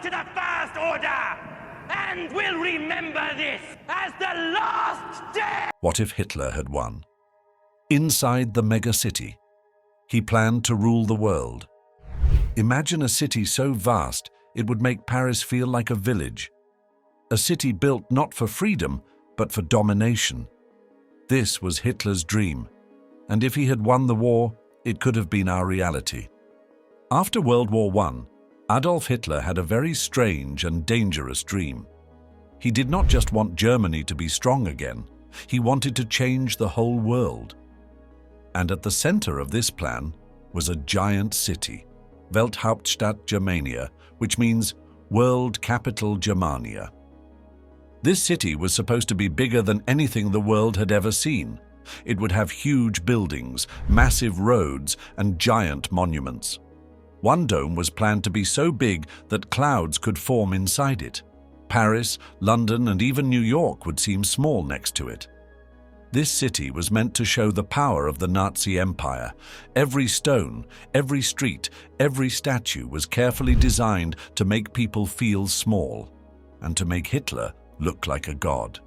to the First Order, and we'll remember this as the last day. What if Hitler had won? Inside the mega-city, he planned to rule the world. Imagine a city so vast it would make Paris feel like a village. A city built not for freedom, but for domination. This was Hitler's dream, and if he had won the war, it could have been our reality. After World War I, Adolf Hitler had a very strange and dangerous dream. He did not just want Germany to be strong again, he wanted to change the whole world. And at the center of this plan was a giant city, Welthauptstadt Germania, which means World Capital Germania. This city was supposed to be bigger than anything the world had ever seen. It would have huge buildings, massive roads, and giant monuments. One dome was planned to be so big that clouds could form inside it. Paris, London, and even New York would seem small next to it. This city was meant to show the power of the Nazi Empire. Every stone, every street, every statue was carefully designed to make people feel small and to make Hitler look like a god.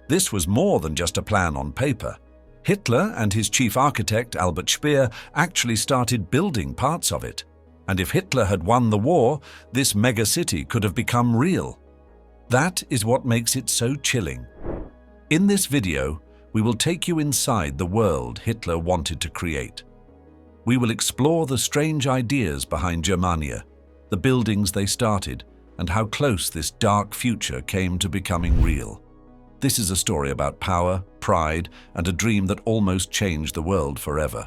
This was more than just a plan on paper. Hitler and his chief architect, Albert Speer, actually started building parts of it. And if Hitler had won the war, this mega-city could have become real. That is what makes it so chilling. In this video, we will take you inside the world Hitler wanted to create. We will explore the strange ideas behind Germania, the buildings they started, and how close this dark future came to becoming real. This is a story about power, pride, and a dream that almost changed the world forever.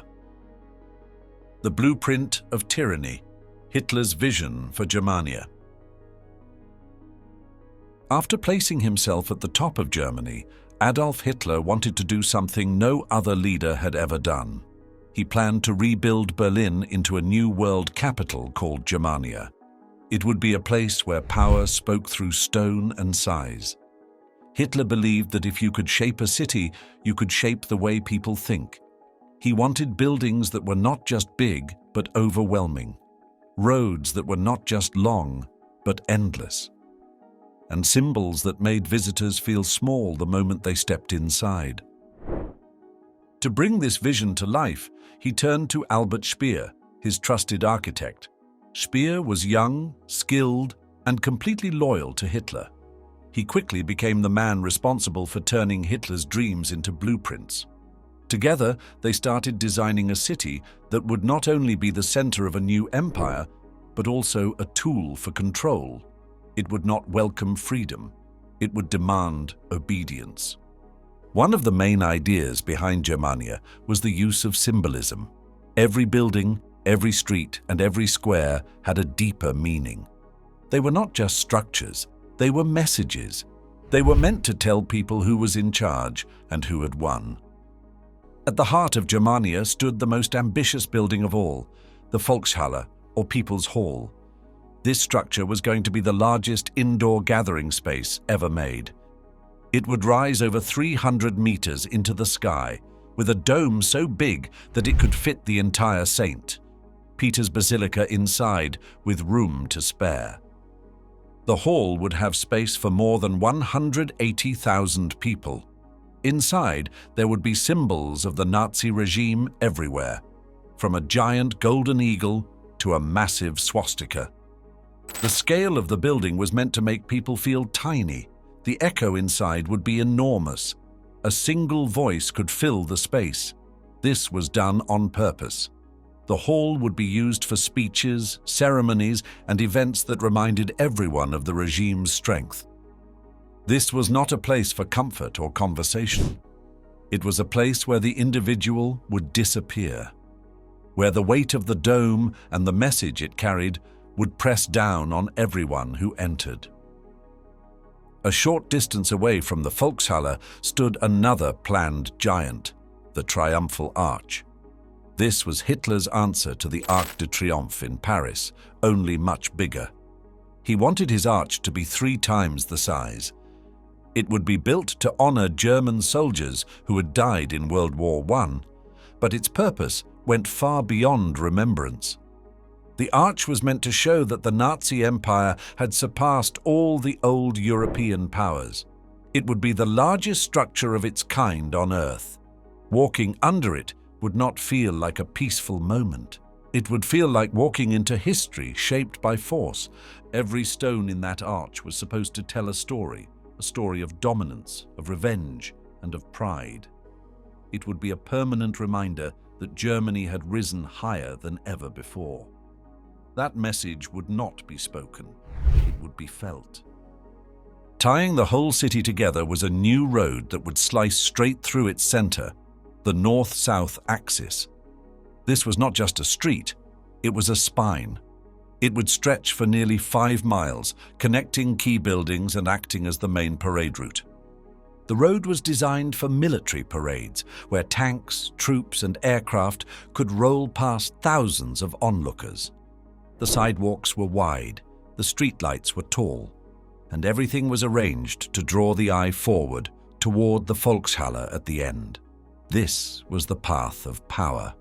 The blueprint of tyranny, Hitler's vision for Germania. After placing himself at the top of Germany, Adolf Hitler wanted to do something no other leader had ever done. He planned to rebuild Berlin into a new world capital called Germania. It would be a place where power spoke through stone and size. Hitler believed that if you could shape a city, you could shape the way people think. He wanted buildings that were not just big, but overwhelming. Roads that were not just long, but endless. And symbols that made visitors feel small the moment they stepped inside. To bring this vision to life, he turned to Albert Speer, his trusted architect. Speer was young, skilled, and completely loyal to Hitler. He quickly became the man responsible for turning Hitler's dreams into blueprints. Together, they started designing a city that would not only be the center of a new empire, but also a tool for control. It would not welcome freedom. It would demand obedience. One of the main ideas behind Germania was the use of symbolism. Every building, every street, and every square had a deeper meaning. They were not just structures, they were messages. They were meant to tell people who was in charge and who had won. At the heart of Germania stood the most ambitious building of all, the Volkshalle, or People's Hall. This structure was going to be the largest indoor gathering space ever made. It would rise over 300 meters into the sky, with a dome so big that it could fit the entire St. Peter's Basilica inside, with room to spare. The hall would have space for more than 180,000 people. Inside, there would be symbols of the Nazi regime everywhere, from a giant golden eagle to a massive swastika. The scale of the building was meant to make people feel tiny. The echo inside would be enormous. A single voice could fill the space. This was done on purpose. The hall would be used for speeches, ceremonies, and events that reminded everyone of the regime's strength. This was not a place for comfort or conversation. It was a place where the individual would disappear, where the weight of the dome and the message it carried would press down on everyone who entered. A short distance away from the Volkshalle stood another planned giant, the Triumphal Arch. This was Hitler's answer to the Arc de Triomphe in Paris, only much bigger. He wanted his arch to be 3 times the size. It would be built to honor German soldiers who had died in World War I, but its purpose went far beyond remembrance. The arch was meant to show that the Nazi Empire had surpassed all the old European powers. It would be the largest structure of its kind on Earth. Walking under it would not feel like a peaceful moment. It would feel like walking into history shaped by force. Every stone in that arch was supposed to tell a story of dominance, of revenge, and of pride. It would be a permanent reminder that Germany had risen higher than ever before. That message would not be spoken, it would be felt. Tying the whole city together was a new road that would slice straight through its center, the north-south axis. This was not just a street, it was a spine. It would stretch for nearly 5 miles, connecting key buildings and acting as the main parade route. The road was designed for military parades, where tanks, troops, and aircraft could roll past thousands of onlookers. The sidewalks were wide, the streetlights were tall, and everything was arranged to draw the eye forward toward the Volkshalle at the end. This was the path of power.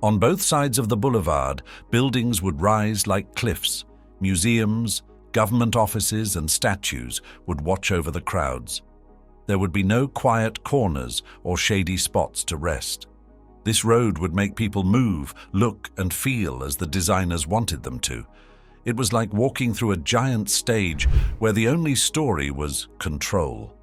On both sides of the boulevard, buildings would rise like cliffs. Museums, government offices, and statues would watch over the crowds. There would be no quiet corners or shady spots to rest. This road would make people move, look, and feel as the designers wanted them to. It was like walking through a giant stage where the only story was control.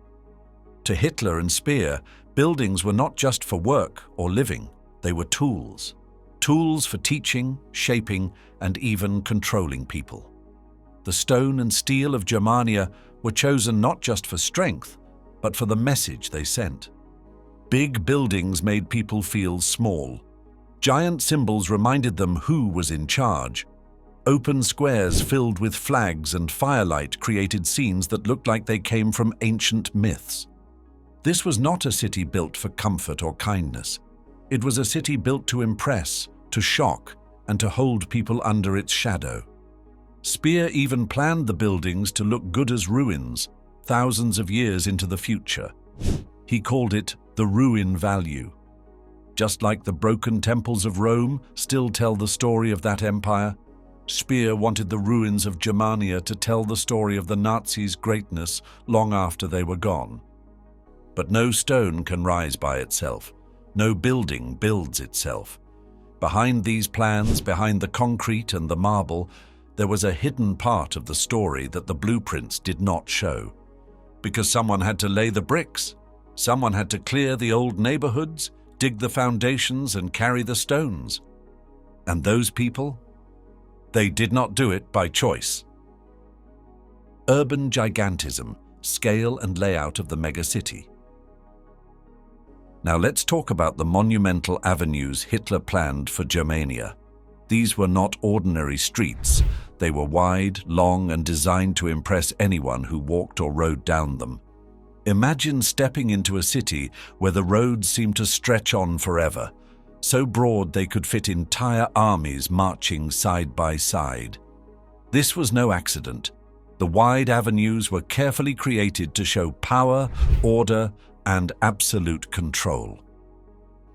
To Hitler and Speer, buildings were not just for work or living, they were tools. Tools for teaching, shaping, and even controlling people. The stone and steel of Germania were chosen not just for strength, but for the message they sent. Big buildings made people feel small. Giant symbols reminded them who was in charge. Open squares filled with flags and firelight created scenes that looked like they came from ancient myths. This was not a city built for comfort or kindness. It was a city built to impress, to shock, and to hold people under its shadow. Speer even planned the buildings to look good as ruins, thousands of years into the future. He called it the ruin value. Just like the broken temples of Rome still tell the story of that empire, Speer wanted the ruins of Germania to tell the story of the Nazis' greatness long after they were gone. But no stone can rise by itself. No building builds itself. Behind these plans, behind the concrete and the marble, there was a hidden part of the story that the blueprints did not show. Because someone had to lay the bricks, someone had to clear the old neighborhoods, dig the foundations, and carry the stones. And those people? They did not do it by choice. Urban gigantism, scale and layout of the megacity. Now let's talk about the monumental avenues Hitler planned for Germania. These were not ordinary streets. They were wide, long, and designed to impress anyone who walked or rode down them. Imagine stepping into a city where the roads seemed to stretch on forever, so broad they could fit entire armies marching side by side. This was no accident. The wide avenues were carefully created to show power, order, and absolute control.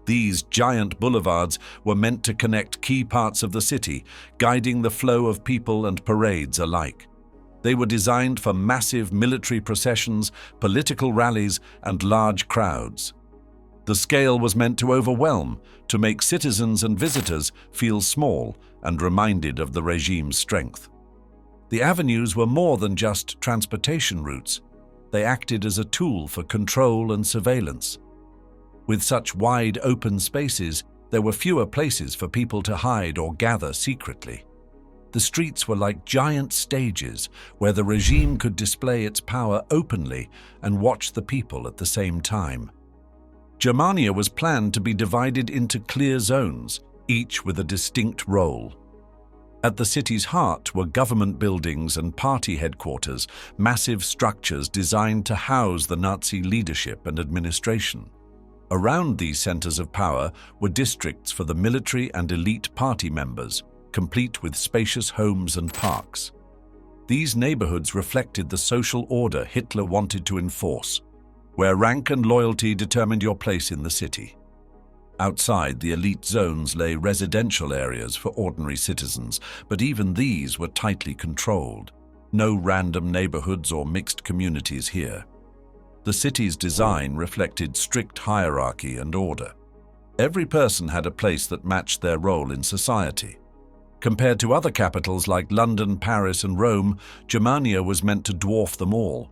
These giant boulevards were meant to connect key parts of the city, guiding the flow of people and parades alike. They were designed for massive military processions, political rallies, and large crowds. The scale was meant to overwhelm, to make citizens and visitors feel small and reminded of the regime's strength. The avenues were more than just transportation routes. They acted as a tool for control and surveillance. With such wide open spaces, there were fewer places for people to hide or gather secretly. The streets were like giant stages where the regime could display its power openly and watch the people at the same time. Germania was planned to be divided into clear zones, each with a distinct role. At the city's heart were government buildings and party headquarters, massive structures designed to house the Nazi leadership and administration. Around these centers of power were districts for the military and elite party members, complete with spacious homes and parks. These neighborhoods reflected the social order Hitler wanted to enforce, where rank and loyalty determined your place in the city. Outside, the elite zones lay residential areas for ordinary citizens, but even these were tightly controlled. No random neighborhoods or mixed communities here. The city's design reflected strict hierarchy and order. Every person had a place that matched their role in society. Compared to other capitals like London, Paris, and Rome, Germania was meant to dwarf them all.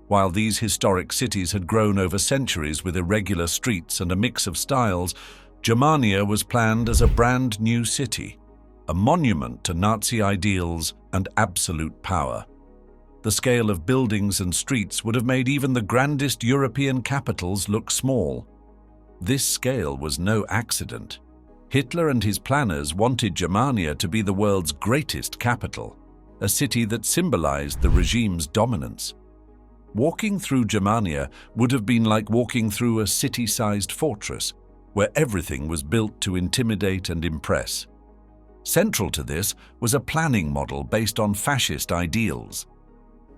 While these historic cities had grown over centuries with irregular streets and a mix of styles, Germania was planned as a brand new city, a monument to Nazi ideals and absolute power. The scale of buildings and streets would have made even the grandest European capitals look small. This scale was no accident. Hitler and his planners wanted Germania to be the world's greatest capital, a city that symbolized the regime's dominance. Walking through Germania would have been like walking through a city-sized fortress, where everything was built to intimidate and impress. Central to this was a planning model based on fascist ideals.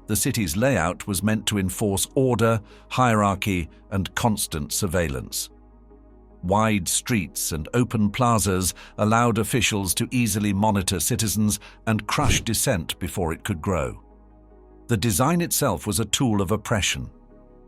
The city's layout was meant to enforce order, hierarchy, and constant surveillance. Wide streets and open plazas allowed officials to easily monitor citizens and crush dissent before it could grow. The design itself was a tool of oppression.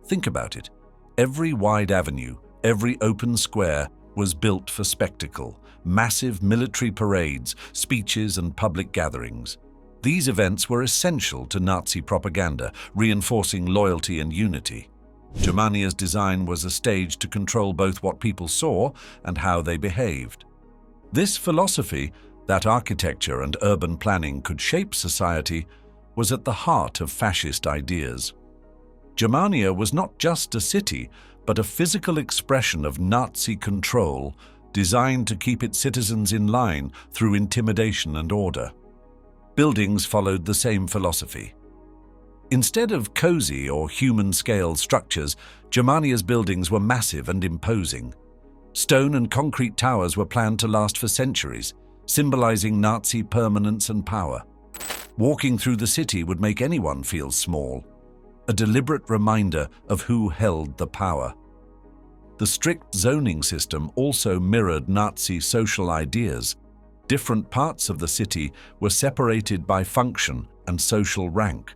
Think about it. Every wide avenue, every open square was built for spectacle, massive military parades, speeches, and public gatherings. These events were essential to Nazi propaganda, reinforcing loyalty and unity. Germania's design was a stage to control both what people saw and how they behaved. This philosophy, that architecture and urban planning could shape society, was at the heart of fascist ideas. Germania was not just a city, but a physical expression of Nazi control, designed to keep its citizens in line through intimidation and order. Buildings followed the same philosophy. Instead of cozy or human-scale structures, Germania's buildings were massive and imposing. Stone and concrete towers were planned to last for centuries, symbolizing Nazi permanence and power. Walking through the city would make anyone feel small, a deliberate reminder of who held the power. The strict zoning system also mirrored Nazi social ideas. Different parts of the city were separated by function and social rank.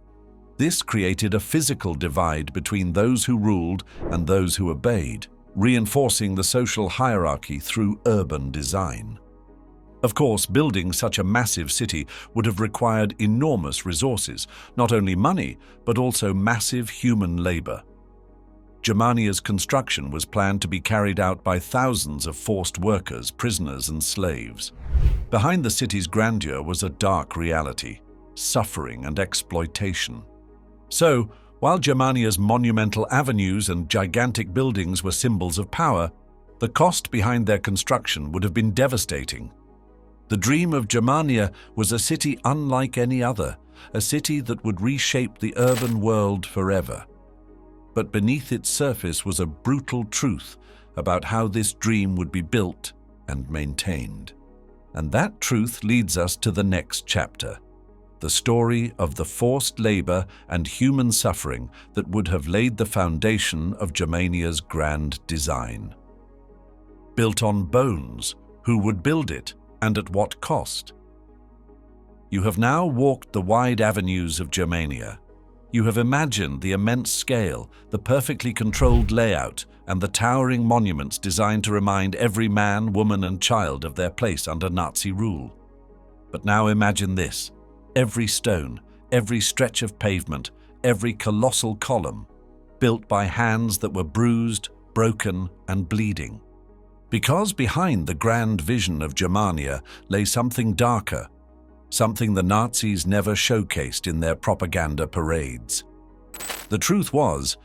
This created a physical divide between those who ruled and those who obeyed, reinforcing the social hierarchy through urban design. Of course, building such a massive city would have required enormous resources, not only money, but also massive human labor. Germania's construction was planned to be carried out by thousands of forced workers, prisoners, and slaves. Behind the city's grandeur was a dark reality: suffering and exploitation. So, while Germania's monumental avenues and gigantic buildings were symbols of power, the cost behind their construction would have been devastating. The dream of Germania was a city unlike any other, a city that would reshape the urban world forever. But beneath its surface was a brutal truth about how this dream would be built and maintained. And that truth leads us to the next chapter, the story of the forced labor and human suffering that would have laid the foundation of Germania's grand design. Built on bones, who would build it, and at what cost? You have now walked the wide avenues of Germania. You have imagined the immense scale, the perfectly controlled layout, and the towering monuments designed to remind every man, woman, and child of their place under Nazi rule. But now imagine this: every stone, every stretch of pavement, every colossal column, built by hands that were bruised, broken, and bleeding. Because behind the grand vision of Germania lay something darker, something the Nazis never showcased in their propaganda parades. The truth was,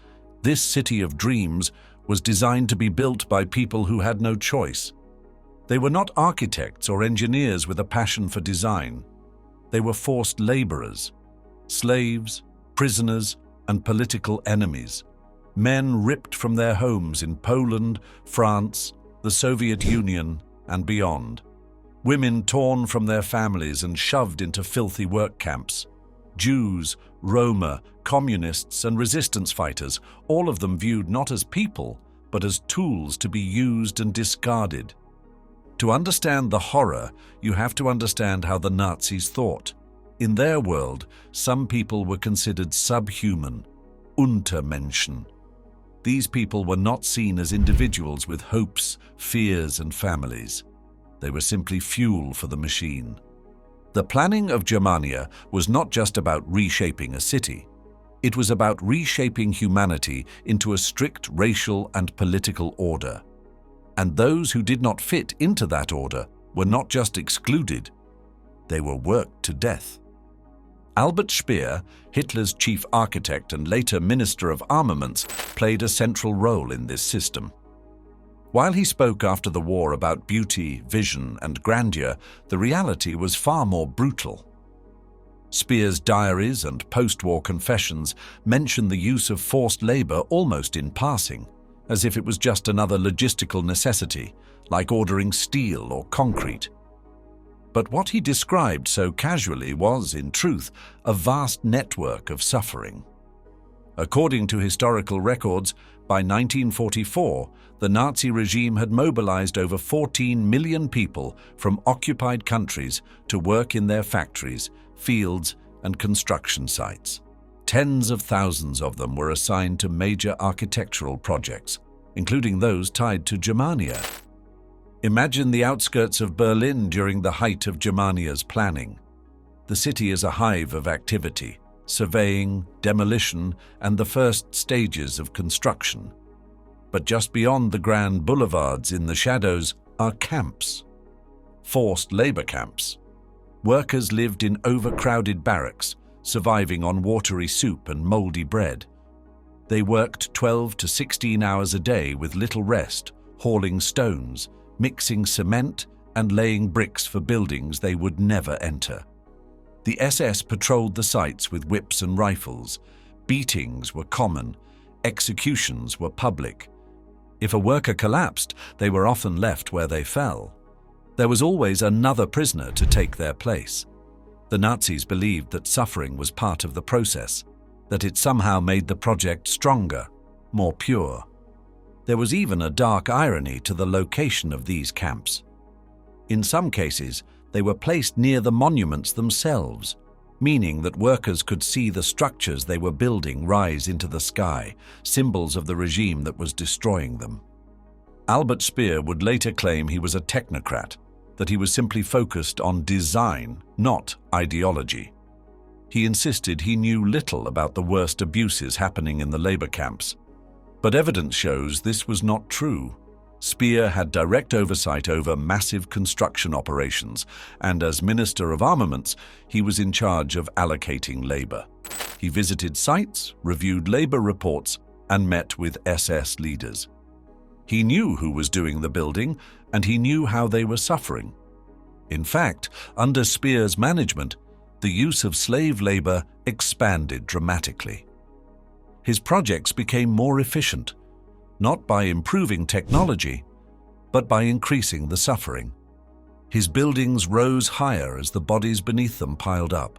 this city of dreams was designed to be built by people who had no choice. They were not architects or engineers with a passion for design. They were forced laborers, slaves, prisoners, and political enemies. Men ripped from their homes in Poland, France, the Soviet Union, and beyond. Women torn from their families and shoved into filthy work camps. Jews, Roma, communists, and resistance fighters, all of them viewed not as people, but as tools to be used and discarded. To understand the horror, you have to understand how the Nazis thought. In their world, some people were considered subhuman, Untermenschen. These people were not seen as individuals with hopes, fears, and families. They were simply fuel for the machine. The planning of Germania was not just about reshaping a city. It was about reshaping humanity into a strict racial and political order. And those who did not fit into that order were not just excluded, they were worked to death. Albert Speer, Hitler's chief architect and later Minister of Armaments, played a central role in this system. While he spoke after the war about beauty, vision, and grandeur, the reality was far more brutal. Speer's diaries and post-war confessions mention the use of forced labor almost in passing, as if it was just another logistical necessity, like ordering steel or concrete. But what he described so casually was, in truth, a vast network of suffering. According to historical records, by 1944, the Nazi regime had mobilized over 14 million people from occupied countries to work in their factories, fields, and construction sites. Tens of thousands of them were assigned to major architectural projects, including those tied to Germania. Imagine the outskirts of Berlin during the height of Germania's planning. The city is a hive of activity, surveying, demolition, and the first stages of construction. But just beyond the grand boulevards in the shadows are camps. Forced labor camps. Workers lived in overcrowded barracks, surviving on watery soup and moldy bread. They worked 12 to 16 hours a day with little rest, hauling stones, mixing cement, and laying bricks for buildings they would never enter. The SS patrolled the sites with whips and rifles. Beatings were common. Executions were public. If a worker collapsed, they were often left where they fell. There was always another prisoner to take their place. The Nazis believed that suffering was part of the process, that it somehow made the project stronger, more pure. There was even a dark irony to the location of these camps. In some cases, they were placed near the monuments themselves, meaning that workers could see the structures they were building rise into the sky, symbols of the regime that was destroying them. Albert Speer would later claim he was a technocrat, that he was simply focused on design, not ideology. He insisted he knew little about the worst abuses happening in the labor camps. But evidence shows this was not true. Speer had direct oversight over massive construction operations, and as Minister of Armaments, he was in charge of allocating labor. He visited sites, reviewed labor reports, and met with SS leaders. He knew who was doing the building, and he knew how they were suffering. In fact, under Speer's management, the use of slave labor expanded dramatically. His projects became more efficient, not by improving technology, but by increasing the suffering. His buildings rose higher as the bodies beneath them piled up.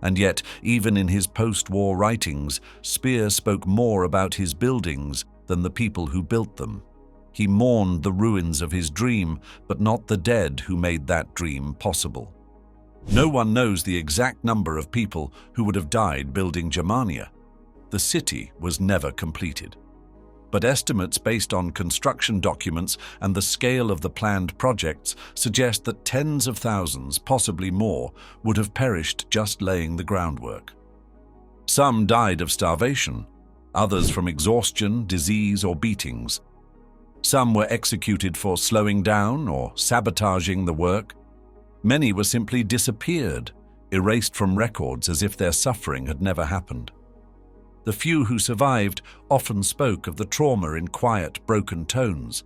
And yet, even in his post-war writings, Speer spoke more about his buildings than the people who built them. He mourned the ruins of his dream, but not the dead who made that dream possible. No one knows the exact number of people who would have died building Germania. The city was never completed. But estimates based on construction documents and the scale of the planned projects suggest that tens of thousands, possibly more, would have perished just laying the groundwork. Some died of starvation, others from exhaustion, disease, or beatings. Some were executed for slowing down or sabotaging the work. Many were simply disappeared, erased from records as if their suffering had never happened. The few who survived often spoke of the trauma in quiet, broken tones.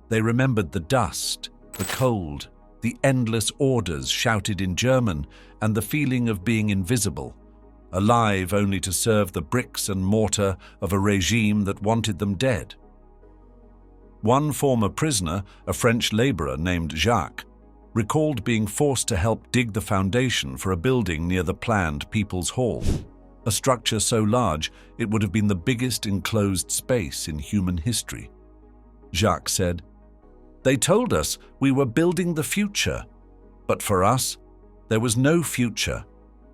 They remembered the dust, the cold, the endless orders shouted in German, and the feeling of being invisible, alive only to serve the bricks and mortar of a regime that wanted them dead. One former prisoner, a French laborer named Jacques, recalled being forced to help dig the foundation for a building near the planned People's Hall, a structure so large it would have been the biggest enclosed space in human history. Jacques said. "They told us we were building the future. But for us, there was no future,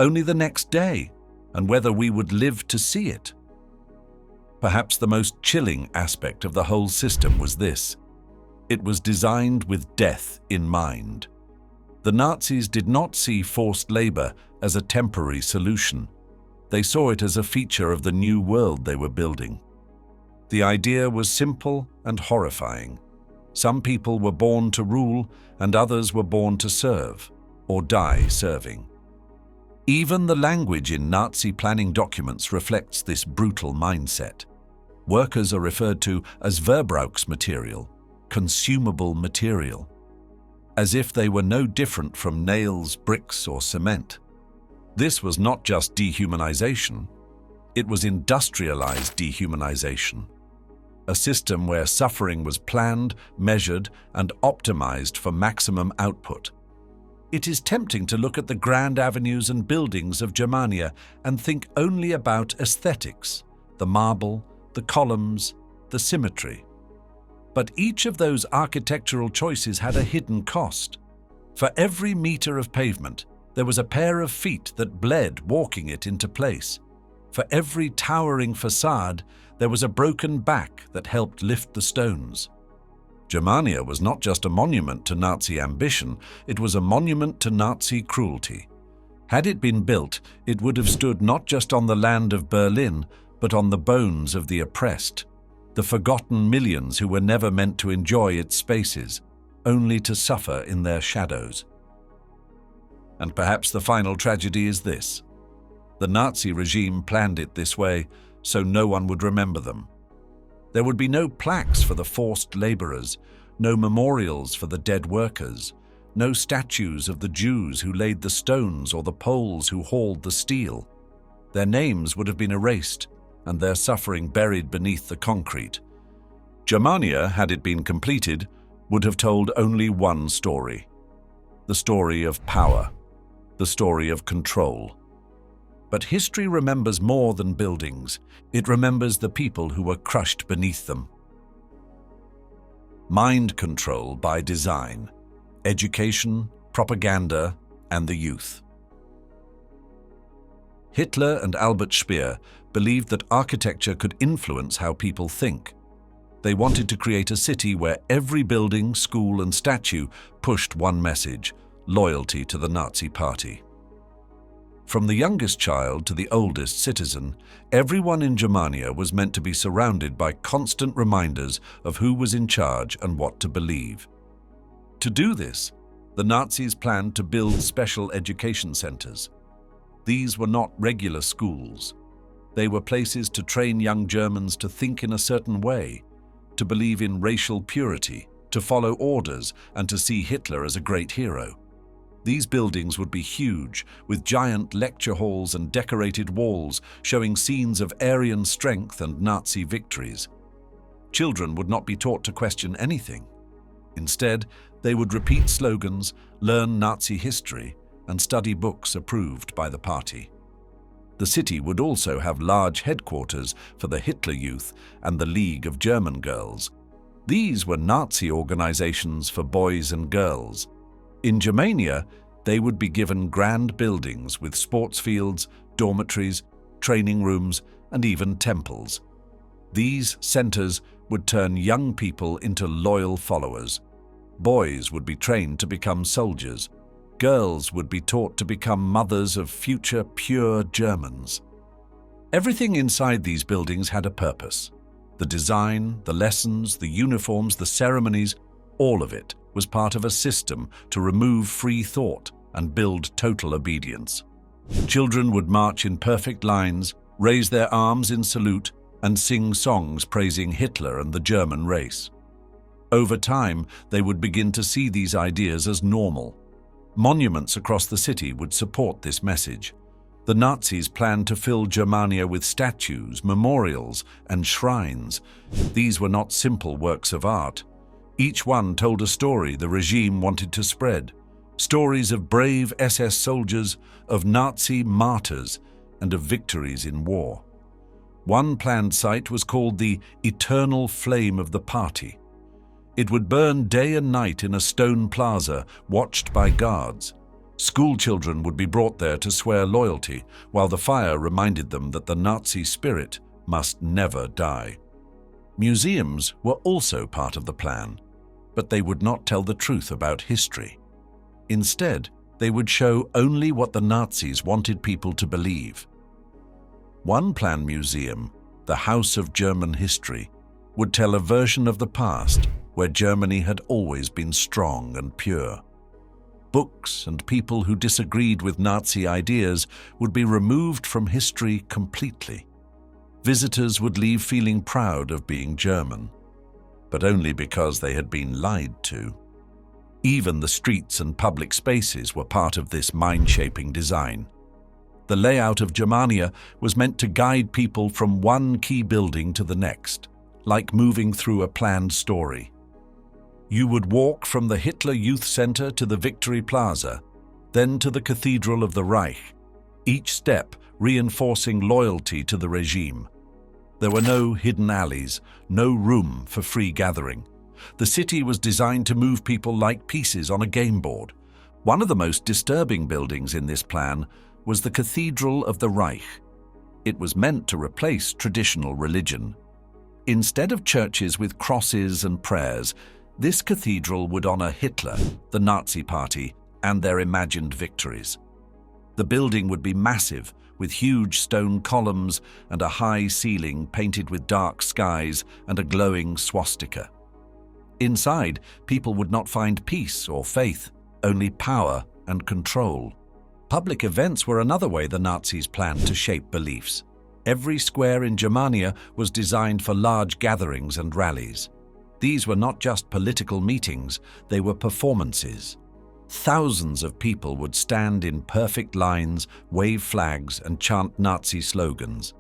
only the next day, and whether we would live to see it." Perhaps the most chilling aspect of the whole system was this. It was designed with death in mind. The Nazis did not see forced labor as a temporary solution. They saw it as a feature of the new world they were building. The idea was simple and horrifying. Some people were born to rule, and others were born to serve, or die serving. Even the language in Nazi planning documents reflects this brutal mindset. Workers are referred to as Verbrauchsmaterial, consumable material, as if they were no different from nails, bricks, or cement. This was not just dehumanization, it was industrialized dehumanization. A system where suffering was planned, measured, and optimized for maximum output. It is tempting to look at the grand avenues and buildings of Germania and think only about aesthetics, the marble, the columns, the symmetry. But each of those architectural choices had a hidden cost. For every meter of pavement, there was a pair of feet that bled walking it into place. For every towering facade, there was a broken back that helped lift the stones. Germania was not just a monument to Nazi ambition, it was a monument to Nazi cruelty. Had it been built, it would have stood not just on the land of Berlin, but on the bones of the oppressed, the forgotten millions who were never meant to enjoy its spaces, only to suffer in their shadows. And perhaps the final tragedy is this. The Nazi regime planned it this way so no one would remember them. There would be no plaques for the forced laborers, no memorials for the dead workers, no statues of the Jews who laid the stones or the Poles who hauled the steel. Their names would have been erased and their suffering buried beneath the concrete. Germania, had it been completed, would have told only one story. The story of power, the story of control. But history remembers more than buildings. It remembers the people who were crushed beneath them. Mind control by design, education, propaganda, and the youth. Hitler and Albert Speer believed that architecture could influence how people think. They wanted to create a city where every building, school, and statue pushed one message: loyalty to the Nazi Party. From the youngest child to the oldest citizen, everyone in Germania was meant to be surrounded by constant reminders of who was in charge and what to believe. To do this, the Nazis planned to build special education centers. These were not regular schools. They were places to train young Germans to think in a certain way, to believe in racial purity, to follow orders, and to see Hitler as a great hero. These buildings would be huge, with giant lecture halls and decorated walls showing scenes of Aryan strength and Nazi victories. Children would not be taught to question anything. Instead, they would repeat slogans, learn Nazi history, and study books approved by the party. The city would also have large headquarters for the Hitler Youth and the League of German Girls. These were Nazi organizations for boys and girls. In Germania, they would be given grand buildings with sports fields, dormitories, training rooms, and even temples. These centers would turn young people into loyal followers. Boys would be trained to become soldiers. Girls would be taught to become mothers of future pure Germans. Everything inside these buildings had a purpose. The design, the lessons, the uniforms, the ceremonies, all of it was part of a system to remove free thought and build total obedience. Children would march in perfect lines, raise their arms in salute, and sing songs praising Hitler and the German race. Over time, they would begin to see these ideas as normal. Monuments across the city would support this message. The Nazis planned to fill Germania with statues, memorials, and shrines. These were not simple works of art. Each one told a story the regime wanted to spread. Stories of brave SS soldiers, of Nazi martyrs, and of victories in war. One planned site was called the Eternal Flame of the Party, It would burn day and night in a stone plaza, watched by guards. School children would be brought there to swear loyalty, while the fire reminded them that the Nazi spirit must never die. Museums were also part of the plan, but they would not tell the truth about history. Instead, they would show only what the Nazis wanted people to believe. One planned museum, the House of German History, would tell a version of the past where Germany had always been strong and pure. Books and people who disagreed with Nazi ideas would be removed from history completely. Visitors would leave feeling proud of being German, but only because they had been lied to. Even the streets and public spaces were part of this mind-shaping design. The layout of Germania was meant to guide people from one key building to the next, like moving through a planned story. You would walk from the Hitler Youth Center to the Victory Plaza, then to the Cathedral of the Reich, each step reinforcing loyalty to the regime. There were no hidden alleys, no room for free gathering. The city was designed to move people like pieces on a game board. One of the most disturbing buildings in this plan was the Cathedral of the Reich. It was meant to replace traditional religion. Instead of churches with crosses and prayers, this cathedral would honor Hitler, the Nazi Party, and their imagined victories. The building would be massive, with huge stone columns and a high ceiling painted with dark skies and a glowing swastika. Inside, people would not find peace or faith, only power and control. Public events were another way the Nazis planned to shape beliefs. Every square in Germania was designed for large gatherings and rallies. These were not just political meetings, they were performances. Thousands of people would stand in perfect lines, wave flags, and chant Nazi slogans.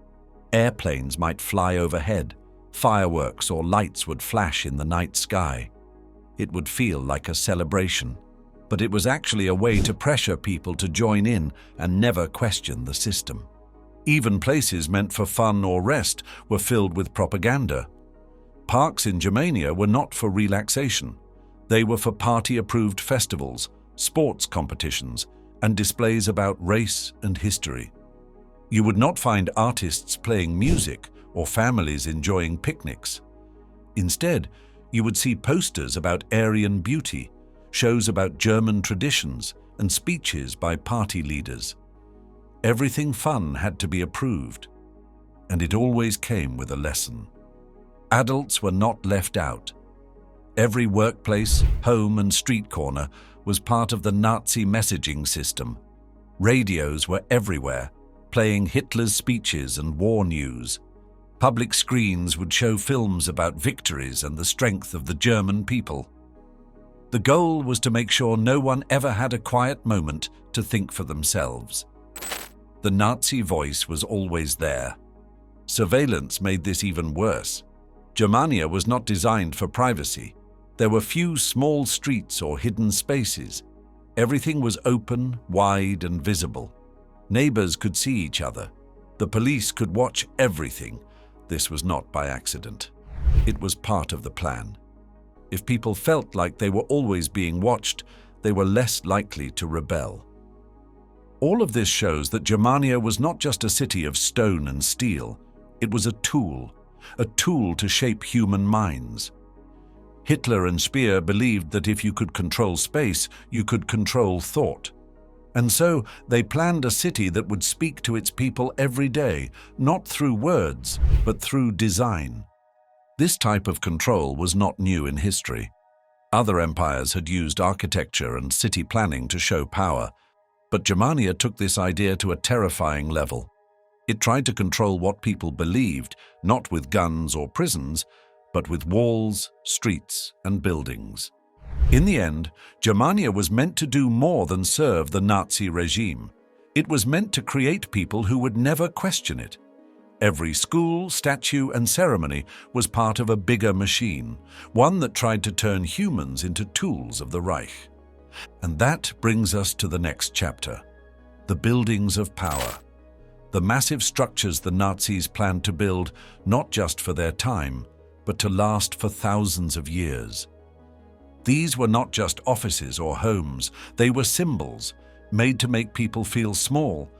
Airplanes might fly overhead. Fireworks or lights would flash in the night sky. It would feel like a celebration, but it was actually a way to pressure people to join in and never question the system. Even places meant for fun or rest were filled with propaganda. Parks in Germania were not for relaxation. They were for party-approved festivals, sports competitions, and displays about race and history. You would not find artists playing music or families enjoying picnics. Instead, you would see posters about Aryan beauty, shows about German traditions, and speeches by party leaders. Everything fun had to be approved, and it always came with a lesson. Adults were not left out. Every workplace, home, and street corner was part of the Nazi messaging system. Radios were everywhere, playing Hitler's speeches and war news. Public screens would show films about victories and the strength of the German people. The goal was to make sure no one ever had a quiet moment to think for themselves. The Nazi voice was always there. Surveillance made this even worse. Germania was not designed for privacy. There were few small streets or hidden spaces. Everything was open, wide, and visible. Neighbors could see each other. The police could watch everything. This was not by accident. It was part of the plan. If people felt like they were always being watched, they were less likely to rebel. All of this shows that Germania was not just a city of stone and steel. It was a tool to shape human minds. Hitler and Speer believed that if you could control space, you could control thought. And so they planned a city that would speak to its people every day, not through words, but through design. This type of control was not new in history. Other empires had used architecture and city planning to show power, but Germania took this idea to a terrifying level. It tried to control what people believed, not with guns or prisons, but with walls, streets, and buildings. In the end, Germania was meant to do more than serve the Nazi regime. It was meant to create people who would never question it. Every school, statue, and ceremony was part of a bigger machine, one that tried to turn humans into tools of the Reich. And that brings us to the next chapter, the buildings of power. The massive structures the Nazis planned to build, not just for their time, but to last for thousands of years. These were not just offices or homes, they were symbols made to make people feel small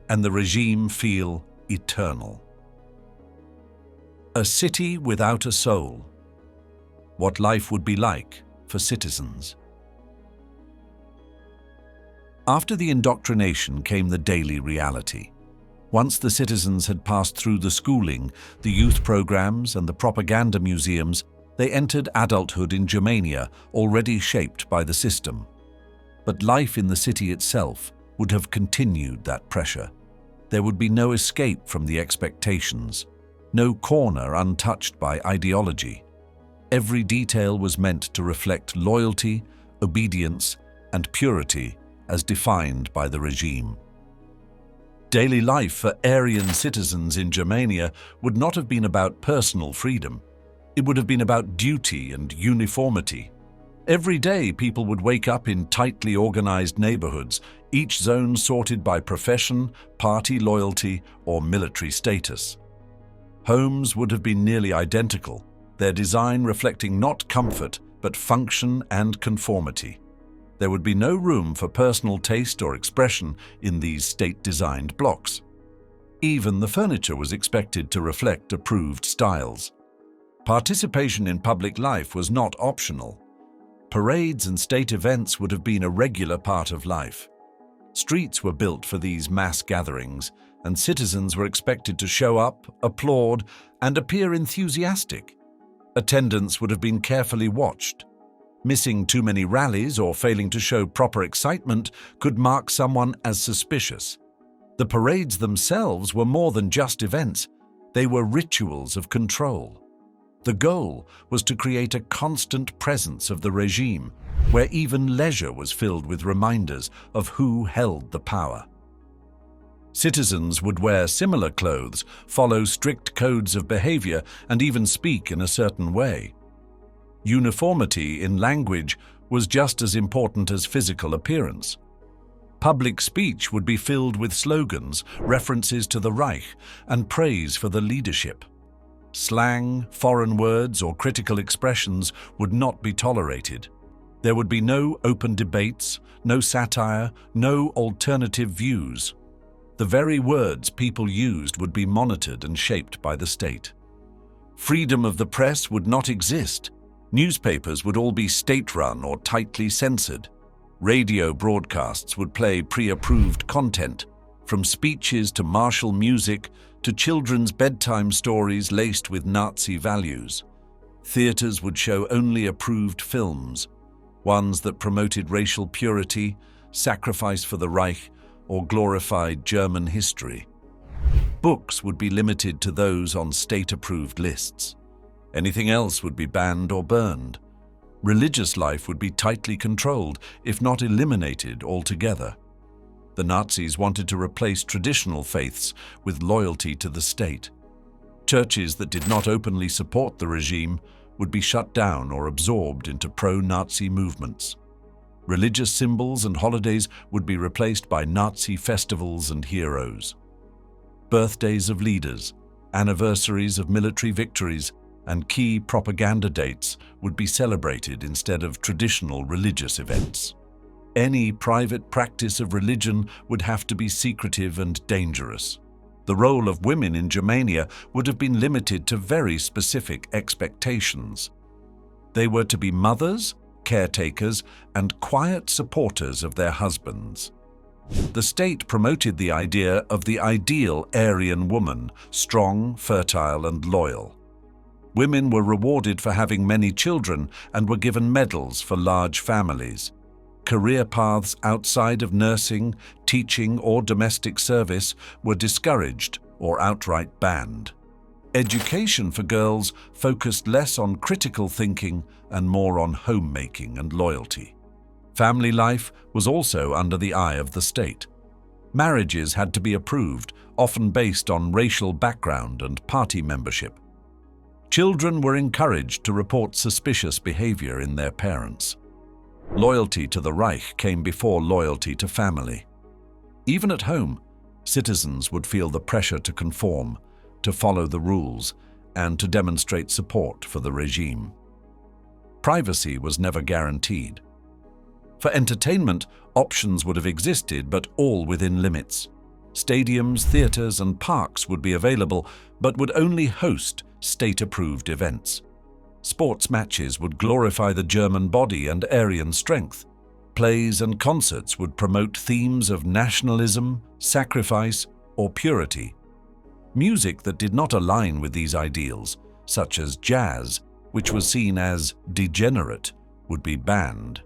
and the regime feel eternal. A city without a soul. What life would be like for citizens. After the indoctrination came the daily reality. Once the citizens had passed through the schooling, the youth programs, and the propaganda museums, they entered adulthood in Germania, already shaped by the system. But life in the city itself would have continued that pressure. There would be no escape from the expectations, no corner untouched by ideology. Every detail was meant to reflect loyalty, obedience, and purity as defined by the regime. Daily life for Aryan citizens in Germania would not have been about personal freedom. It would have been about duty and uniformity. Every day, people would wake up in tightly organized neighborhoods, each zone sorted by profession, party loyalty, or military status. Homes would have been nearly identical, their design reflecting not comfort, but function and conformity. There would be no room for personal taste or expression in these state-designed blocks. Even the furniture was expected to reflect approved styles. Participation in public life was not optional. Parades and state events would have been a regular part of life. Streets were built for these mass gatherings, and citizens were expected to show up, applaud, and appear enthusiastic. Attendance would have been carefully watched. Missing too many rallies or failing to show proper excitement could mark someone as suspicious. The parades themselves were more than just events. They were rituals of control. The goal was to create a constant presence of the regime, where even leisure was filled with reminders of who held the power. Citizens would wear similar clothes, follow strict codes of behavior, and even speak in a certain way. Uniformity in language was just as important as physical appearance. Public speech would be filled with slogans, references to the Reich, and praise for the leadership. Slang, foreign words, or critical expressions would not be tolerated. There would be no open debates, no satire, no alternative views. The very words people used would be monitored and shaped by the state. Freedom of the press would not exist. Newspapers would all be state-run or tightly censored. Radio broadcasts would play pre-approved content, from speeches to martial music to children's bedtime stories laced with Nazi values. Theaters would show only approved films, ones that promoted racial purity, sacrifice for the Reich, or glorified German history. Books would be limited to those on state-approved lists. Anything else would be banned or burned. Religious life would be tightly controlled, if not eliminated altogether. The Nazis wanted to replace traditional faiths with loyalty to the state. Churches that did not openly support the regime would be shut down or absorbed into pro-Nazi movements. Religious symbols and holidays would be replaced by Nazi festivals and heroes. Birthdays of leaders, anniversaries of military victories, and key propaganda dates would be celebrated instead of traditional religious events. Any private practice of religion would have to be secretive and dangerous. The role of women in Germania would have been limited to very specific expectations. They were to be mothers, caretakers, and quiet supporters of their husbands. The state promoted the idea of the ideal Aryan woman, strong, fertile, and loyal. Women were rewarded for having many children and were given medals for large families. Career paths outside of nursing, teaching, or domestic service were discouraged or outright banned. Education for girls focused less on critical thinking and more on homemaking and loyalty. Family life was also under the eye of the state. Marriages had to be approved, often based on racial background and party membership. Children were encouraged to report suspicious behavior in their parents. Loyalty to the Reich came before loyalty to family. Even at home, citizens would feel the pressure to conform, to follow the rules, and to demonstrate support for the regime. Privacy was never guaranteed. For entertainment, options would have existed, but all within limits. Stadiums, theaters, and parks would be available, but would only host state-approved events. Sports matches would glorify the German body and Aryan strength. Plays and concerts would promote themes of nationalism, sacrifice, or purity. Music that did not align with these ideals, such as jazz, which was seen as degenerate, would be banned.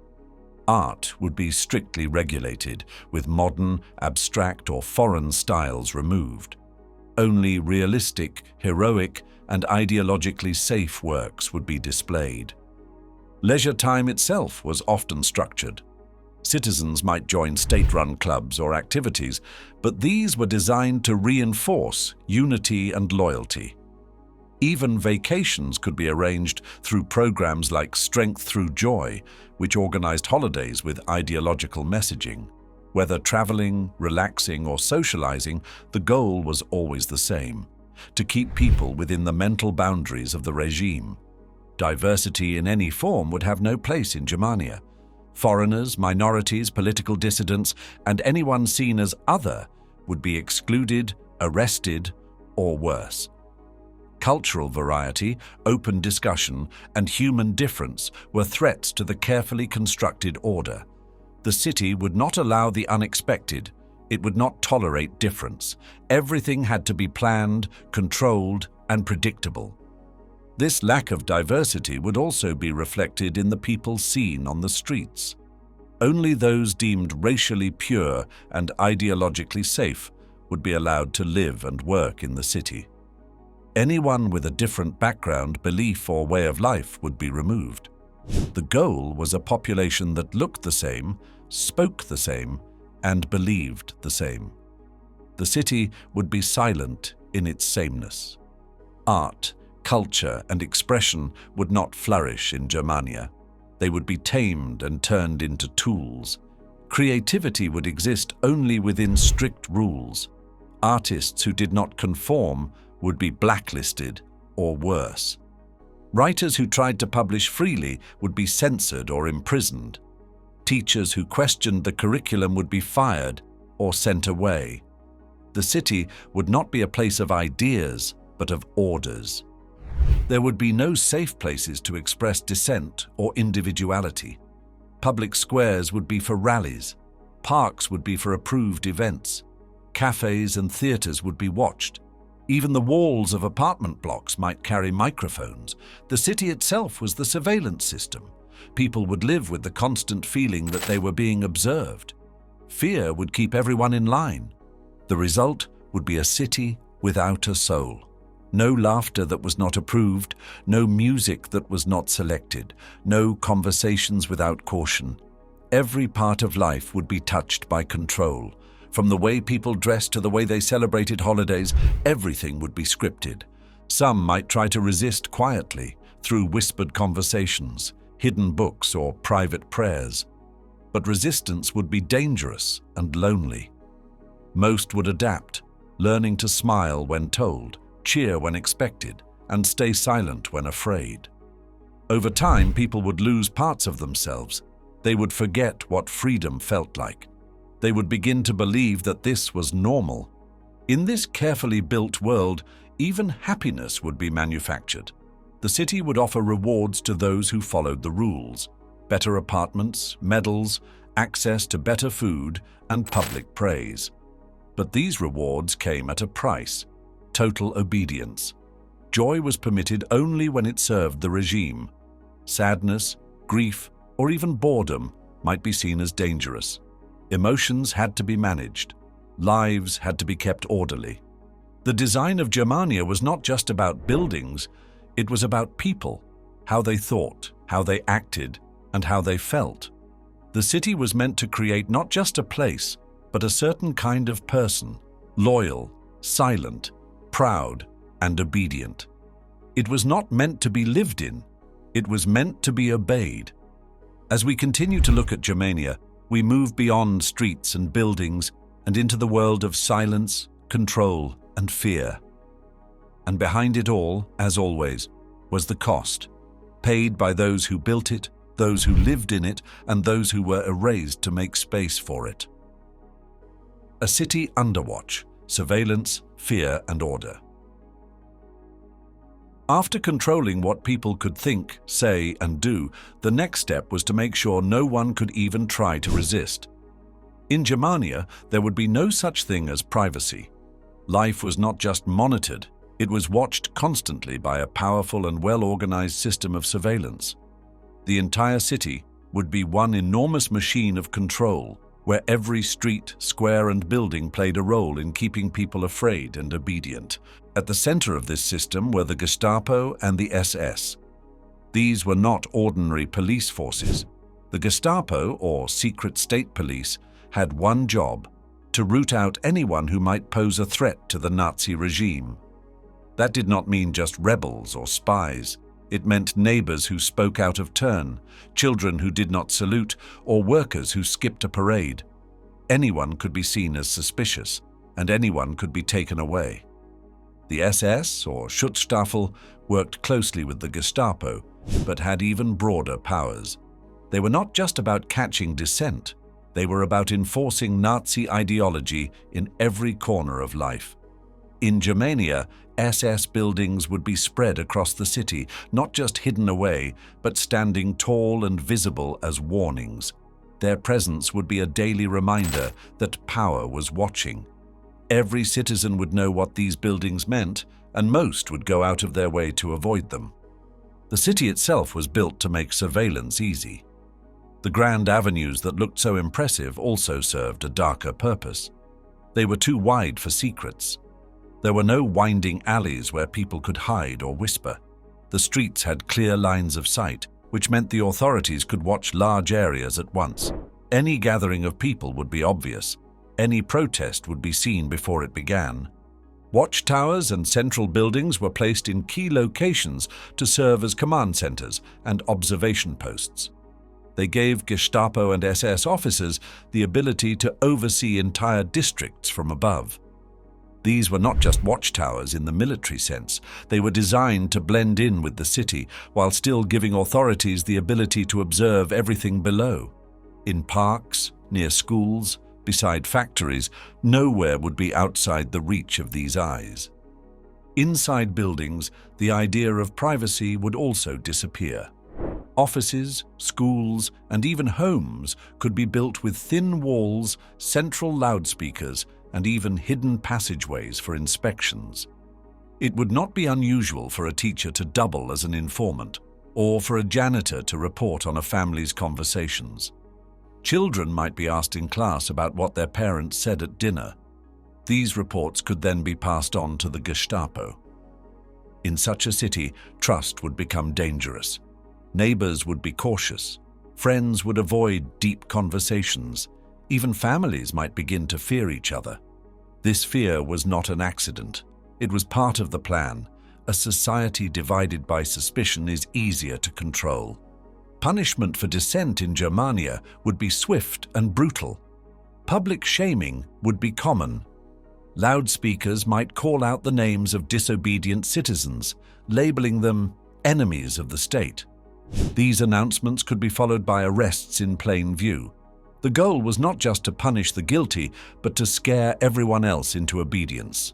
Art would be strictly regulated, with modern, abstract, or foreign styles removed. Only realistic, heroic, and ideologically safe works would be displayed. Leisure time itself was often structured. Citizens might join state-run clubs or activities, but these were designed to reinforce unity and loyalty. Even vacations could be arranged through programs like Strength Through Joy, which organized holidays with ideological messaging. Whether traveling, relaxing, or socializing, the goal was always the same: to keep people within the mental boundaries of the regime. Diversity in any form would have no place in Germania. Foreigners, minorities, political dissidents, and anyone seen as other would be excluded, arrested, or worse. Cultural variety, open discussion, and human difference were threats to the carefully constructed order. The city would not allow the unexpected. It would not tolerate difference. Everything had to be planned, controlled, and predictable. This lack of diversity would also be reflected in the people seen on the streets. Only those deemed racially pure and ideologically safe would be allowed to live and work in the city. Anyone with a different background, belief, or way of life would be removed. The goal was a population that looked the same, spoke the same, and believed the same. The city would be silent in its sameness. Art, culture, and expression would not flourish in Germania. They would be tamed and turned into tools. Creativity would exist only within strict rules. Artists who did not conform would be blacklisted or worse. Writers who tried to publish freely would be censored or imprisoned. Teachers who questioned the curriculum would be fired or sent away. The city would not be a place of ideas, but of orders. There would be no safe places to express dissent or individuality. Public squares would be for rallies. Parks would be for approved events. Cafes and theaters would be watched. Even the walls of apartment blocks might carry microphones. The city itself was the surveillance system. People would live with the constant feeling that they were being observed. Fear would keep everyone in line. The result would be a city without a soul. No laughter that was not approved, no music that was not selected, no conversations without caution. Every part of life would be touched by control. From the way people dressed to the way they celebrated holidays, everything would be scripted. Some might try to resist quietly through whispered conversations, hidden books, or private prayers. But resistance would be dangerous and lonely. Most would adapt, learning to smile when told, cheer when expected, and stay silent when afraid. Over time, people would lose parts of themselves. They would forget what freedom felt like. They would begin to believe that this was normal. In this carefully built world, even happiness would be manufactured. The city would offer rewards to those who followed the rules: better apartments, medals, access to better food, and public praise. But these rewards came at a price: total obedience. Joy was permitted only when it served the regime. Sadness, grief, or even boredom might be seen as dangerous. Emotions had to be managed. Lives had to be kept orderly. The design of Germania was not just about buildings, it was about people, how they thought, how they acted, and how they felt. The city was meant to create not just a place, but a certain kind of person: loyal, silent, proud, and obedient. It was not meant to be lived in, it was meant to be obeyed. As we continue to look at Germania, we move beyond streets and buildings and into the world of silence, control, and fear. And behind it all, as always, was the cost. paid by those who built it, those who lived in it, and those who were erased to make space for it. A city under watch, surveillance, fear, and order. After controlling what people could think, say, and do, the next step was to make sure no one could even try to resist. In Germania, there would be no such thing as privacy. Life was not just monitored, it was watched constantly by a powerful and well-organized system of surveillance. The entire city would be one enormous machine of control, where every street, square, and building played a role in keeping people afraid and obedient. At the center of this system were the Gestapo and the SS. These were not ordinary police forces. The Gestapo, or secret state police, had one job: to root out anyone who might pose a threat to the Nazi regime. That did not mean just rebels or spies. It meant neighbors who spoke out of turn, children who did not salute, or workers who skipped a parade. Anyone could be seen as suspicious, and anyone could be taken away. The SS, or Schutzstaffel, worked closely with the Gestapo, but had even broader powers. They were not just about catching dissent, they were about enforcing Nazi ideology in every corner of life. In Germania, SS buildings would be spread across the city, not just hidden away, but standing tall and visible as warnings. Their presence would be a daily reminder that power was watching. Every citizen would know what these buildings meant, and most would go out of their way to avoid them. The city itself was built to make surveillance easy. The grand avenues that looked so impressive also served a darker purpose. They were too wide for secrets. There were no winding alleys where people could hide or whisper. The streets had clear lines of sight, which meant the authorities could watch large areas at once. Any gathering of people would be obvious. Any protest would be seen before it began. Watchtowers and central buildings were placed in key locations to serve as command centers and observation posts. They gave Gestapo and SS officers the ability to oversee entire districts from above. These were not just watchtowers in the military sense. They were designed to blend in with the city while still giving authorities the ability to observe everything below. In parks, near schools, beside factories, nowhere would be outside the reach of these eyes. Inside buildings, the idea of privacy would also disappear. Offices, schools, and even homes could be built with thin walls, central loudspeakers, and even hidden passageways for inspections. It would not be unusual for a teacher to double as an informant, or for a janitor to report on a family's conversations. Children might be asked in class about what their parents said at dinner. These reports could then be passed on to the Gestapo. In such a city, trust would become dangerous. Neighbors would be cautious. Friends would avoid deep conversations. Even families might begin to fear each other. This fear was not an accident. It was part of the plan. A society divided by suspicion is easier to control. Punishment for dissent in Germania would be swift and brutal. Public shaming would be common. Loudspeakers might call out the names of disobedient citizens, labeling them enemies of the state. These announcements could be followed by arrests in plain view. The goal was not just to punish the guilty, but to scare everyone else into obedience.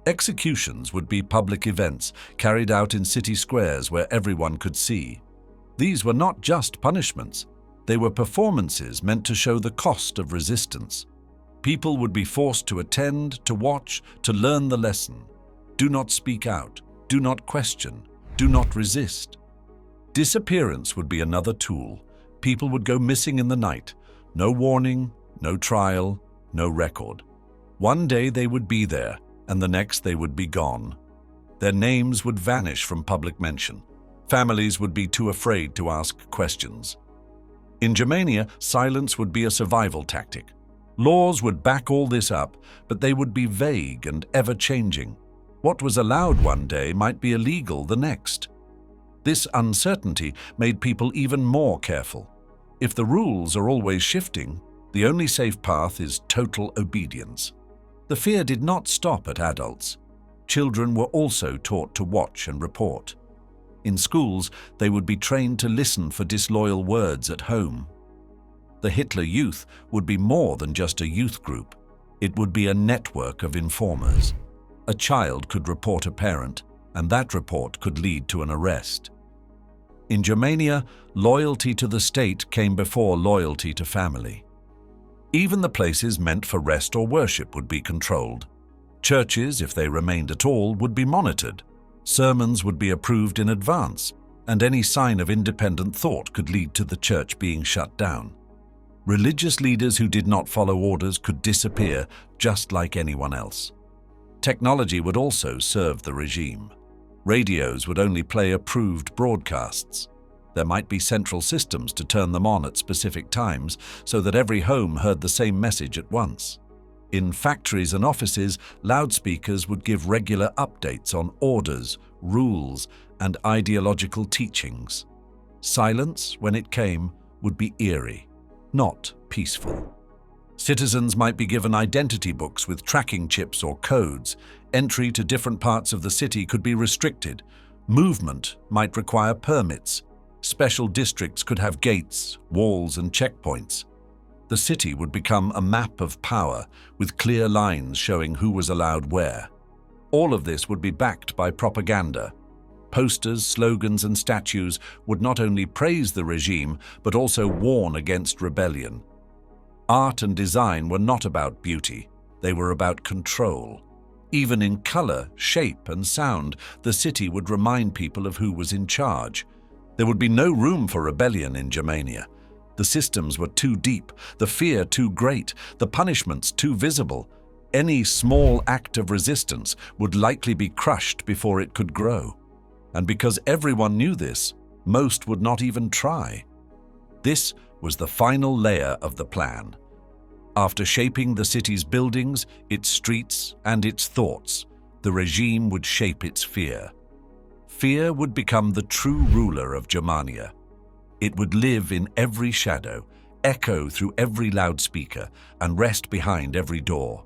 Executions would be public events carried out in city squares where everyone could see. These were not just punishments. They were performances meant to show the cost of resistance. People would be forced to attend, to watch, to learn the lesson. Do not speak out. Do not question. Do not resist. Disappearance would be another tool. People would go missing in the night. No warning, no trial, no record. One day they would be there, and the next they would be gone. Their names would vanish from public mention. Families would be too afraid to ask questions. In Germania, silence would be a survival tactic. Laws would back all this up, but they would be vague and ever-changing. What was allowed one day might be illegal the next. This uncertainty made people even more careful. If the rules are always shifting, the only safe path is total obedience. The fear did not stop at adults. Children were also taught to watch and report. In schools, they would be trained to listen for disloyal words at home. The Hitler Youth would be more than just a youth group. It would be a network of informers. A child could report a parent, and that report could lead to an arrest. In Germania, loyalty to the state came before loyalty to family. Even the places meant for rest or worship would be controlled. Churches, if they remained at all, would be monitored. Sermons would be approved in advance, and any sign of independent thought could lead to the church being shut down. Religious leaders who did not follow orders could disappear just like anyone else. Technology would also serve the regime. Radios would only play approved broadcasts. There might be central systems to turn them on at specific times so that every home heard the same message at once. In factories and offices, loudspeakers would give regular updates on orders, rules, and ideological teachings. Silence, when it came, would be eerie, not peaceful. Citizens might be given identity books with tracking chips or codes. Entry to different parts of the city could be restricted. Movement might require permits. Special districts could have gates, walls, and checkpoints. The city would become a map of power with clear lines showing who was allowed where. All of this would be backed by propaganda. Posters, slogans, and statues would not only praise the regime, but also warn against rebellion. Art and design were not about beauty, they were about control. Even in color, shape, and sound, the city would remind people of who was in charge. There would be no room for rebellion in Germania. The systems were too deep, the fear too great, the punishments too visible. Any small act of resistance would likely be crushed before it could grow. And because everyone knew this, most would not even try. This was the final layer of the plan. After shaping the city's buildings, its streets, and its thoughts, the regime would shape its fear. Fear would become the true ruler of Germania. It would live in every shadow, echo through every loudspeaker, and rest behind every door.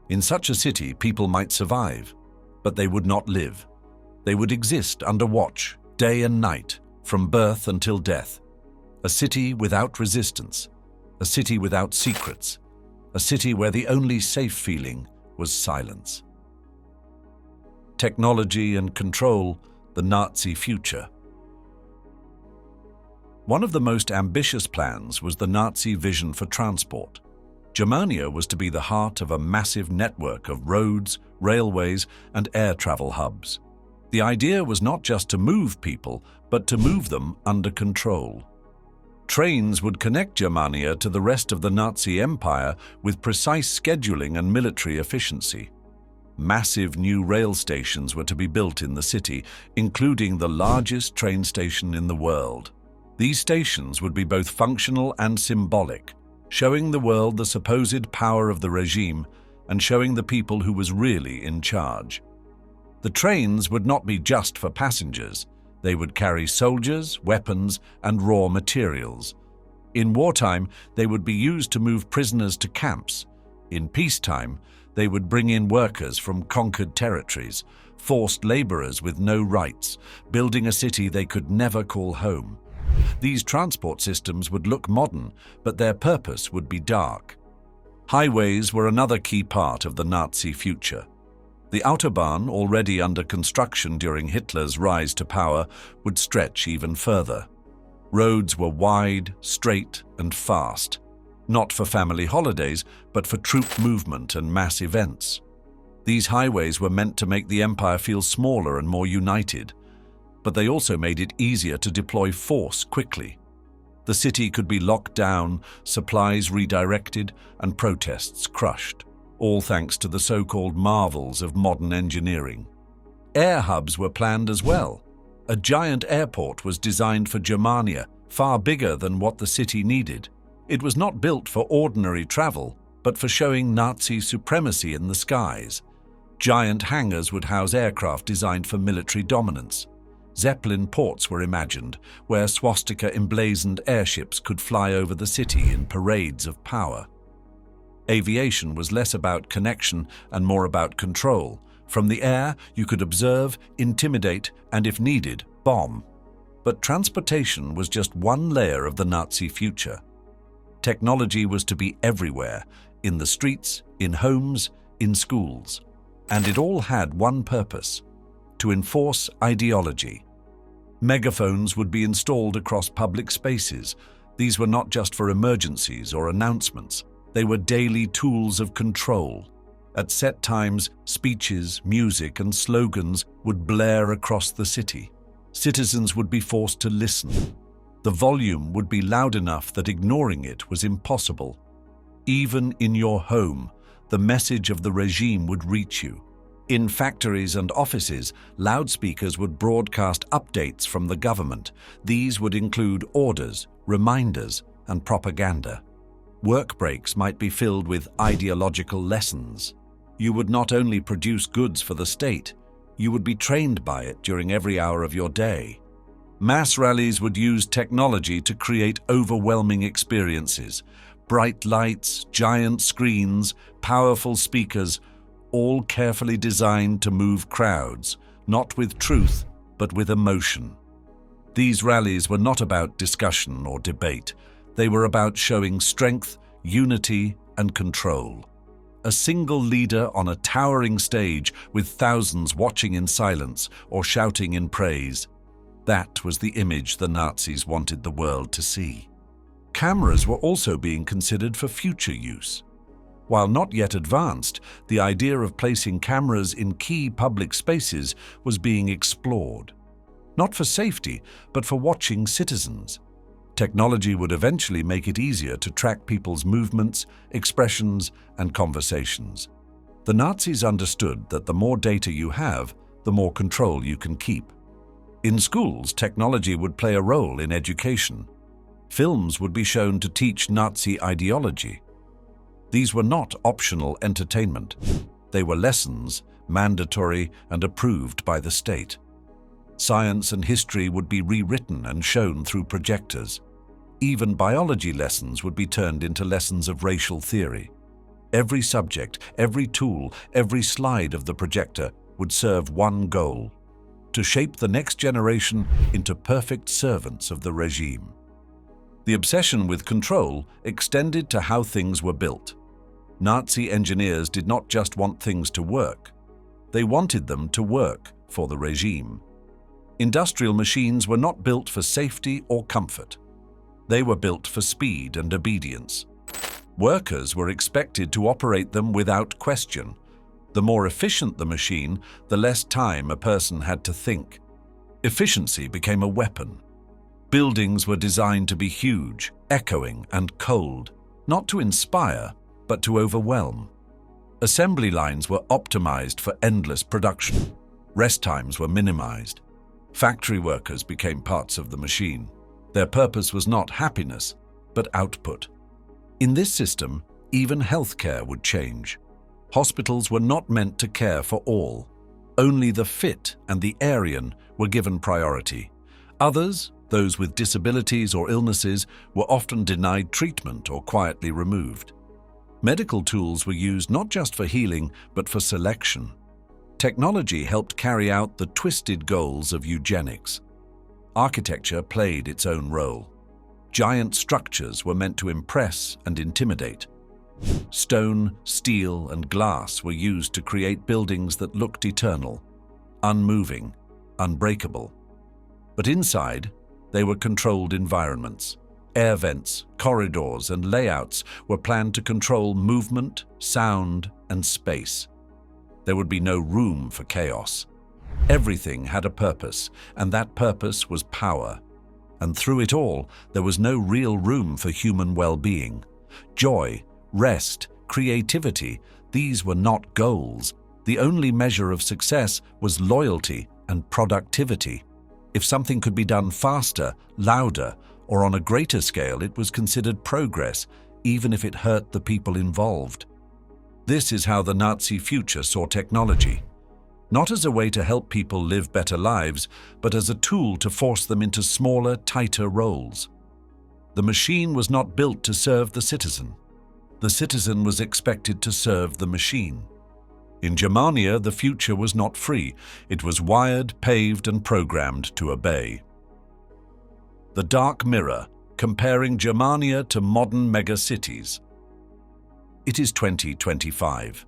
In such a city, people might survive, but they would not live. They would exist under watch, day and night, from birth until death. A city without resistance, a city without secrets, a city where the only safe feeling was silence. Technology and control, the Nazi future. One of the most ambitious plans was the Nazi vision for transport. Germania was to be the heart of a massive network of roads, railways, and air travel hubs. The idea was not just to move people, but to move them under control. Trains would connect Germania to the rest of the Nazi Empire with precise scheduling and military efficiency. Massive new rail stations were to be built in the city, including the largest train station in the world. These stations would be both functional and symbolic, showing the world the supposed power of the regime and showing the people who was really in charge. The trains would not be just for passengers. They would carry soldiers, weapons, and raw materials. In wartime, they would be used to move prisoners to camps. In peacetime, they would bring in workers from conquered territories, forced laborers with no rights, building a city they could never call home. These transport systems would look modern, but their purpose would be dark. Highways were another key part of the Nazi future. The Autobahn, already under construction during Hitler's rise to power, would stretch even further. Roads were wide, straight, and fast, not for family holidays, but for troop movement and mass events. These highways were meant to make the empire feel smaller and more united, but they also made it easier to deploy force quickly. The city could be locked down, supplies redirected, and protests crushed, all thanks to the so-called marvels of modern engineering. Air hubs were planned as well. A giant airport was designed for Germania, far bigger than what the city needed. It was not built for ordinary travel, but for showing Nazi supremacy in the skies. Giant hangars would house aircraft designed for military dominance. Zeppelin ports were imagined, where swastika-emblazoned airships could fly over the city in parades of power. Aviation was less about connection and more about control. From the air, you could observe, intimidate, and if needed, bomb. But transportation was just one layer of the Nazi future. Technology was to be everywhere, in the streets, in homes, in schools. And it all had one purpose: to enforce ideology. Megaphones would be installed across public spaces. These were not just for emergencies or announcements. They were daily tools of control. At set times, speeches, music, and slogans would blare across the city. Citizens would be forced to listen. The volume would be loud enough that ignoring it was impossible. Even in your home, the message of the regime would reach you. In factories and offices, loudspeakers would broadcast updates from the government. These would include orders, reminders, and propaganda. Work breaks might be filled with ideological lessons. You would not only produce goods for the state, you would be trained by it during every hour of your day. Mass rallies would use technology to create overwhelming experiences. Bright lights, giant screens, powerful speakers, all carefully designed to move crowds, not with truth, but with emotion. These rallies were not about discussion or debate. They were about showing strength, unity, and control. A single leader on a towering stage with thousands watching in silence or shouting in praise. That was the image the Nazis wanted the world to see. Cameras were also being considered for future use. While not yet advanced, the idea of placing cameras in key public spaces was being explored. Not for safety, but for watching citizens. Technology would eventually make it easier to track people's movements, expressions, and conversations. The Nazis understood that the more data you have, the more control you can keep. In schools, technology would play a role in education. Films would be shown to teach Nazi ideology. These were not optional entertainment. They were lessons, mandatory and approved by the state. Science and history would be rewritten and shown through projectors. Even biology lessons would be turned into lessons of racial theory. Every subject, every tool, every slide of the projector would serve one goal: to shape the next generation into perfect servants of the regime. The obsession with control extended to how things were built. Nazi engineers did not just want things to work. They wanted them to work for the regime. Industrial machines were not built for safety or comfort. They were built for speed and obedience. Workers were expected to operate them without question. The more efficient the machine, the less time a person had to think. Efficiency became a weapon. Buildings were designed to be huge, echoing, and cold, not to inspire, but to overwhelm. Assembly lines were optimized for endless production. Rest times were minimized. Factory workers became parts of the machine. Their purpose was not happiness, but output. In this system, even healthcare would change. Hospitals were not meant to care for all. Only the fit and the Aryan were given priority. Others, those with disabilities or illnesses, were often denied treatment or quietly removed. Medical tools were used not just for healing, but for selection. Technology helped carry out the twisted goals of eugenics. Architecture played its own role. Giant structures were meant to impress and intimidate. Stone, steel, and glass were used to create buildings that looked eternal, unmoving, unbreakable. But inside, they were controlled environments. Air vents, corridors, and layouts were planned to control movement, sound, and space. There would be no room for chaos. Everything had a purpose, and that purpose was power. And through it all, there was no real room for human well-being. Joy, rest, creativity, these were not goals. The only measure of success was loyalty and productivity. If something could be done faster, louder, or on a greater scale, it was considered progress, even if it hurt the people involved. This is how the Nazi future saw technology. Not as a way to help people live better lives, but as a tool to force them into smaller, tighter roles. The machine was not built to serve the citizen. The citizen was expected to serve the machine. In Germania, the future was not free. It was wired, paved, and programmed to obey. The Dark Mirror, comparing Germania to modern megacities. It is 2025.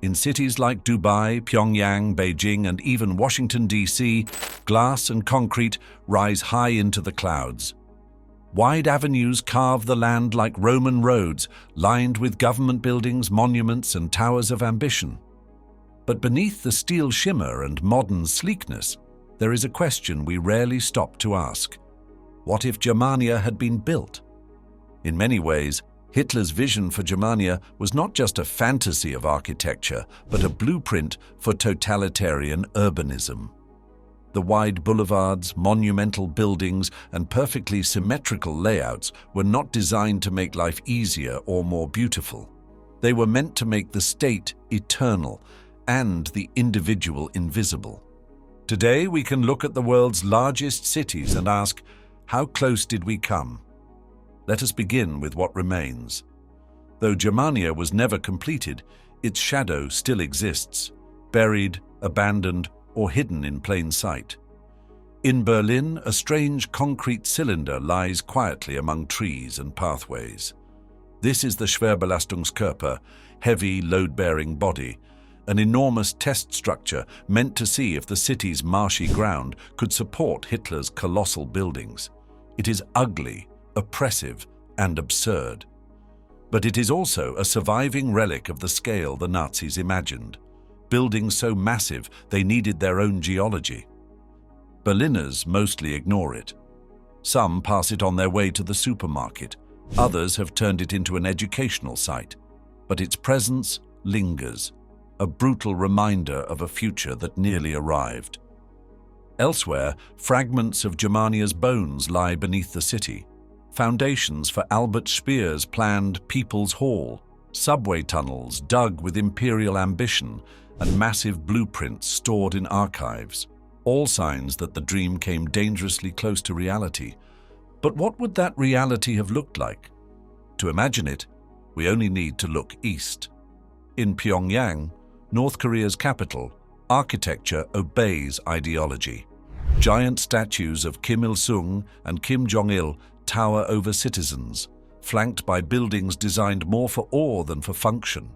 In cities like Dubai, Pyongyang, Beijing, and even Washington, D.C., glass and concrete rise high into the clouds. Wide avenues carve the land like Roman roads, lined with government buildings, monuments, and towers of ambition. But beneath the steel shimmer and modern sleekness, there is a question we rarely stop to ask. What if Germania had been built? In many ways, Hitler's vision for Germania was not just a fantasy of architecture, but a blueprint for totalitarian urbanism. The wide boulevards, monumental buildings, and perfectly symmetrical layouts were not designed to make life easier or more beautiful. They were meant to make the state eternal and the individual invisible. Today, we can look at the world's largest cities and ask, how close did we come? Let us begin with what remains. Though Germania was never completed, its shadow still exists, buried, abandoned, or hidden in plain sight. In Berlin, a strange concrete cylinder lies quietly among trees and pathways. This is the Schwerbelastungskörper, heavy, load-bearing body, an enormous test structure meant to see if the city's marshy ground could support Hitler's colossal buildings. It is ugly, oppressive, and absurd. But it is also a surviving relic of the scale the Nazis imagined, buildings so massive they needed their own geology. Berliners mostly ignore it. Some pass it on their way to the supermarket, others have turned it into an educational site. But its presence lingers, a brutal reminder of a future that nearly arrived. Elsewhere, fragments of Germania's bones lie beneath the city. Foundations for Albert Speer's planned People's Hall, subway tunnels dug with imperial ambition, and massive blueprints stored in archives. All signs that the dream came dangerously close to reality. But what would that reality have looked like? To imagine it, we only need to look east. In Pyongyang, North Korea's capital, architecture obeys ideology. Giant statues of Kim Il-sung and Kim Jong-il tower over citizens, flanked by buildings designed more for awe than for function.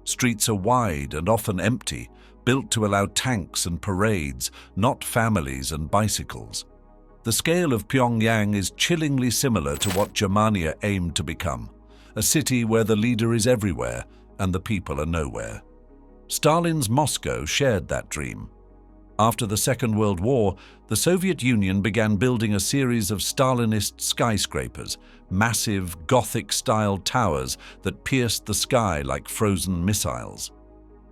Streets are wide and often empty, built to allow tanks and parades, not families and bicycles. The scale of Pyongyang is chillingly similar to what Germania aimed to become, a city where the leader is everywhere and the people are nowhere. Stalin's Moscow shared that dream. After the Second World War, the Soviet Union began building a series of Stalinist skyscrapers, massive Gothic-style towers that pierced the sky like frozen missiles.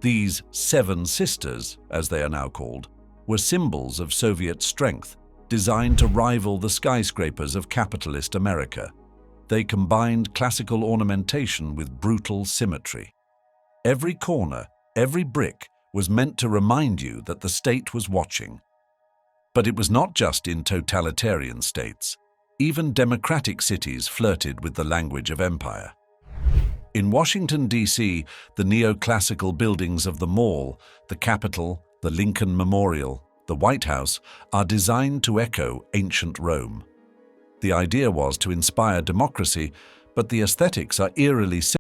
These Seven Sisters, as they are now called, were symbols of Soviet strength, designed to rival the skyscrapers of capitalist America. They combined classical ornamentation with brutal symmetry. Every corner, every brick, was meant to remind you that the state was watching. But it was not just in totalitarian states. Even democratic cities flirted with the language of empire. In Washington, D.C., the neoclassical buildings of the Mall, the Capitol, the Lincoln Memorial, the White House, are designed to echo ancient Rome. The idea was to inspire democracy, but the aesthetics are eerily similar